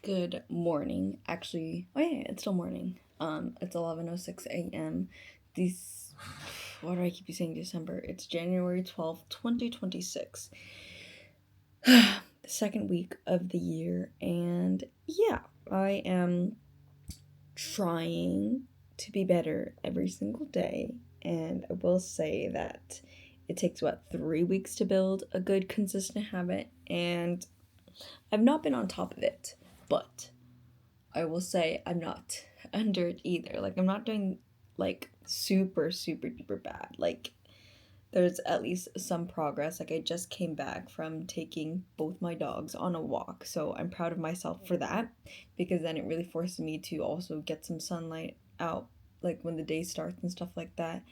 Good morning. Actually, oh yeah, it's still morning. It's 11:06 a.m. This why do I keep saying December? It's January 12th, 2026. The second week of the year, and yeah, I am trying to be better every single day. And I will say that it takes about 3 weeks to build a good consistent habit, and I've not been on top of it, but I will say I'm not under it either. Like, I'm not doing like super, super duper bad. Like, there's at least some progress. Like, I just came back from taking both my dogs on a walk. So I'm proud of myself for that, because then it really forces me to also get some sunlight out, like when the day starts and stuff like that.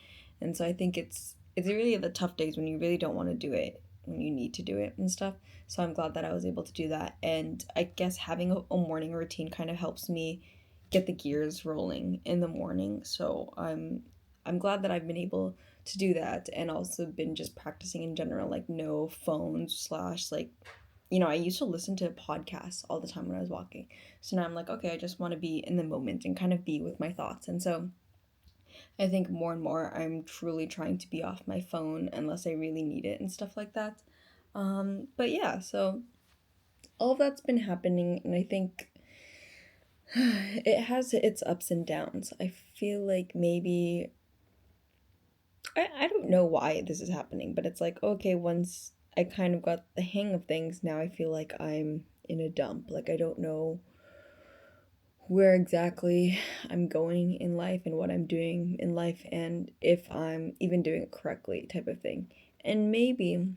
And so I think it's really the tough days when you really don't want to do it, when you need to do it and stuff. So I'm glad that I was able to do that. And I guess having a morning routine kind of helps me get the gears rolling in the morning. So I'm glad that I've been able to do that, and also been just practicing in general, like no phones slash like, I used to listen to podcasts all the time when I was walking. So now I'm like, okay, I just want to be in the moment and kind of be with my thoughts. And so I think more and more I'm truly trying to be off my phone unless I really need it and stuff like that. But yeah, so all of that's been happening, and I think it has its ups and downs. I feel like maybe I don't know why this is happening, but it's like, okay, once I kind of got the hang of things, now I feel like I'm in a dump. Like, I don't know where exactly I'm going in life and what I'm doing in life, and if I'm even doing it correctly, type of thing. And maybe,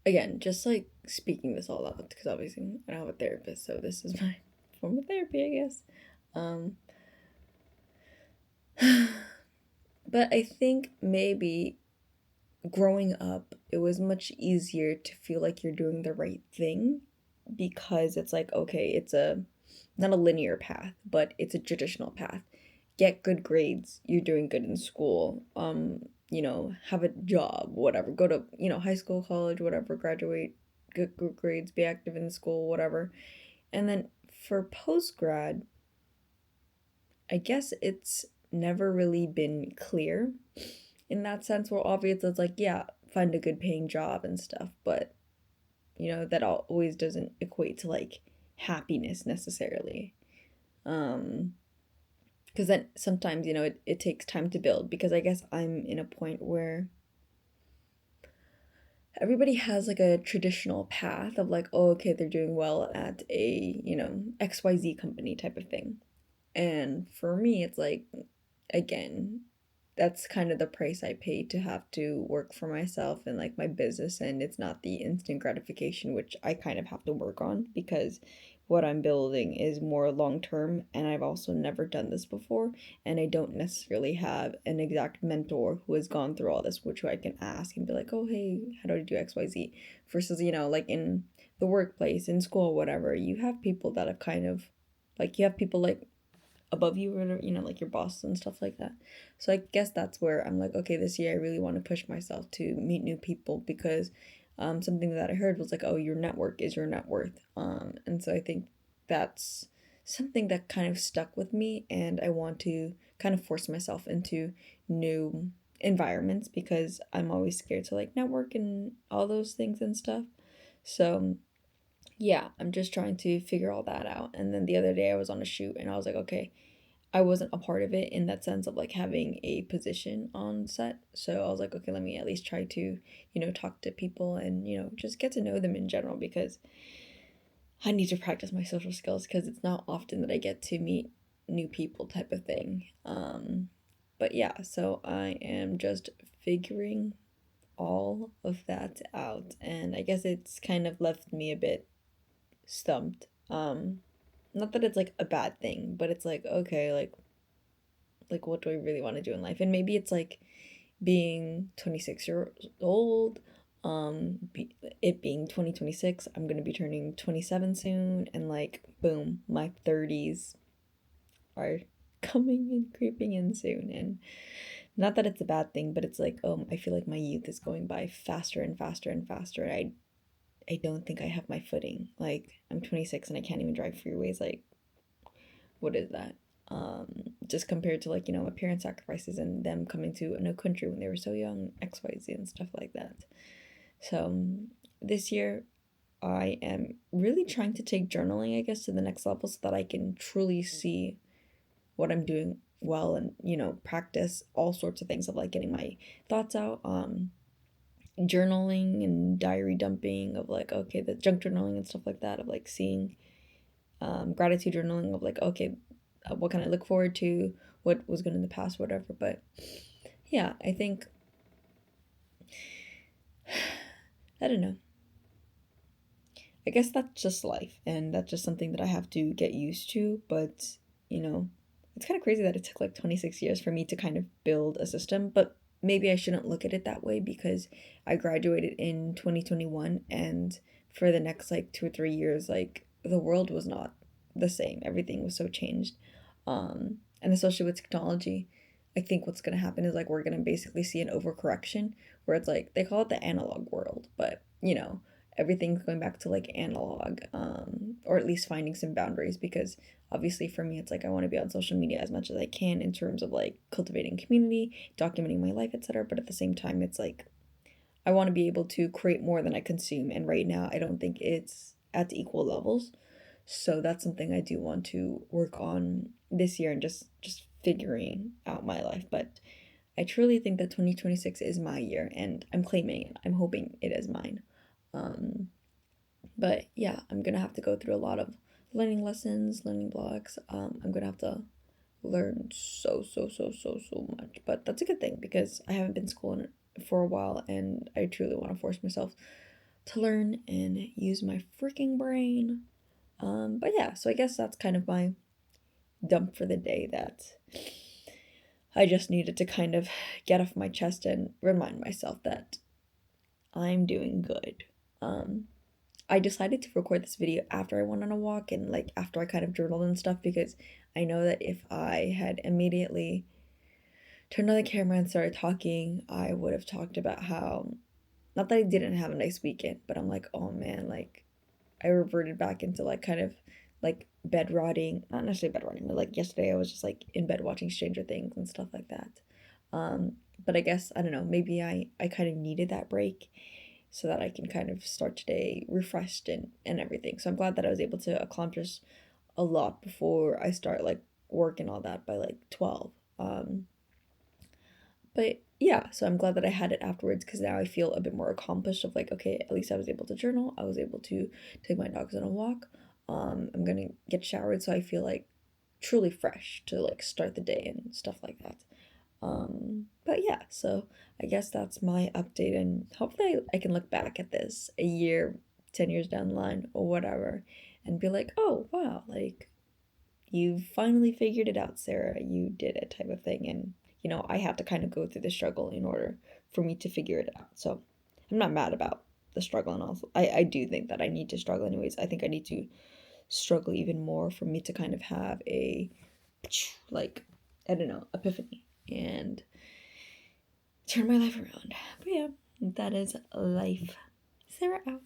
again, just like speaking this all out, because obviously I don't have a therapist, so this is my form of therapy, I guess. Um, but I think maybe growing up, it was much easier to feel like you're doing the right thing, because it's like, okay, it's a not a linear path, but it's a traditional path. Get good grades, you're doing good in school. Have a job, whatever. Go to, high school, college, whatever, graduate, get good grades, be active in school, whatever. And then for post grad, I guess it's never really been clear in that sense. Where obvious it's like, yeah, find a good paying job and stuff, but that always doesn't equate to like happiness necessarily. um because then sometimes it takes time to build, because I guess I'm in a point where everybody has like a traditional path of like, oh, okay, they're doing well at a XYZ company type of thing. And for me, it's like, again, that's kind of the price I pay to have to work for myself and like my business, and it's not the instant gratification, which I kind of have to work on, because what I'm building is more long term, and I've also never done this before, and I don't necessarily have an exact mentor who has gone through all this, which I can ask and be like, oh, hey, how do I do XYZ? Versus, like in the workplace, in school, whatever, you have people that have kind of like, you have people like above you, or like your boss and stuff like that. So I guess that's where I'm like, okay, this year I really want to push myself to meet new people, because something that I heard was like, oh, your network is your net worth. And so I think that's something that kind of stuck with me, and I want to kind of force myself into new environments, because I'm always scared to like network and all those things and stuff. So yeah, I'm just trying to figure all that out. And then the other day I was on a shoot, and I was like, okay, I wasn't a part of it in that sense of like having a position on set. So I was like, okay, let me at least try to, talk to people and, just get to know them in general, because I need to practice my social skills, because it's not often that I get to meet new people, type of thing. But yeah, so I am just figuring all of that out, and I guess it's kind of left me a bit stumped. Not that it's like a bad thing, but it's like, okay, like what do I really want to do in life? And maybe it's like being 26 years old, it being 2026, I'm gonna be turning 27 soon, and like boom, my 30s are coming and creeping in soon. And not that it's a bad thing, but it's like, I feel like my youth is going by faster and faster and faster. I don't think I have my footing. Like, I'm 26 and I can't even drive freeways. Like, what is that? Just compared to, like, my parents' sacrifices and them coming to a new country when they were so young, XYZ and stuff like that. So this year I am really trying to take journaling, I guess, to the next level so that I can truly see what I'm doing well and, practice all sorts of things of like getting my thoughts out. Journaling and diary dumping of like, okay, the junk journaling and stuff like that, of like seeing gratitude journaling of like, okay, what can I look forward to, what was good in the past, whatever. But yeah, I think, I don't know. I guess that's just life, and that's just something that I have to get used to. But, it's kind of crazy that it took like 26 years for me to kind of build a system. But maybe I shouldn't look at it that way because I graduated in 2021, and for the next like 2 or 3 years, like the world was not the same. Everything was so changed. And especially with technology, I think what's going to happen is like we're going to basically see an overcorrection where it's like they call it the analog world, but everything's going back to like analog, or at least finding some boundaries, because obviously for me it's like I want to be on social media as much as I can in terms of like cultivating community, documenting my life, etc. But at the same time it's like I want to be able to create more than I consume, and right now I don't think it's at equal levels. So that's something I do want to work on this year, and just figuring out my life. But I truly think that 2026 is my year, and I'm claiming it. I'm hoping it is mine. um but yeah, I'm gonna have to go through a lot of learning lessons, learning blocks. I'm gonna have to learn so much, but that's a good thing because I haven't been schooling for a while, and I truly want to force myself to learn and use my freaking brain. But yeah, so I guess that's kind of my dump for the day, that I just needed to kind of get off my chest and remind myself that I'm doing good. Um, I decided to record this video after I went on a walk and like after I kind of journaled and stuff, because I know that if I had immediately turned on the camera and started talking, I would have talked about how, not that I didn't have a nice weekend, but I'm like, oh man, like I reverted back into like kind of like bed rotting, not necessarily bed rotting, but like yesterday I was just like in bed watching Stranger Things and stuff like that. Um, but I guess, I don't know, maybe I kind of needed that break so that I can kind of start today refreshed and everything. So I'm glad that I was able to accomplish a lot before I start like work and all that by like 12. But yeah, so I'm glad that I had it afterwards, because now I feel a bit more accomplished of like, okay, at least I was able to journal. I was able to take my dogs on a walk. I'm gonna get showered so I feel like truly fresh to like start the day and stuff like that. But yeah, so I guess that's my update, and hopefully I can look back at this a year, 10 years down the line or whatever, and be like, oh wow, like you finally figured it out, Sarah. You did it, type of thing. And I had to kind of go through the struggle in order for me to figure it out. So I'm not mad about the struggle, and also I do think that I need to struggle anyways. I think I need to struggle even more for me to kind of have a like, I don't know, epiphany and turn my life around. But yeah, that is life. Sarah out.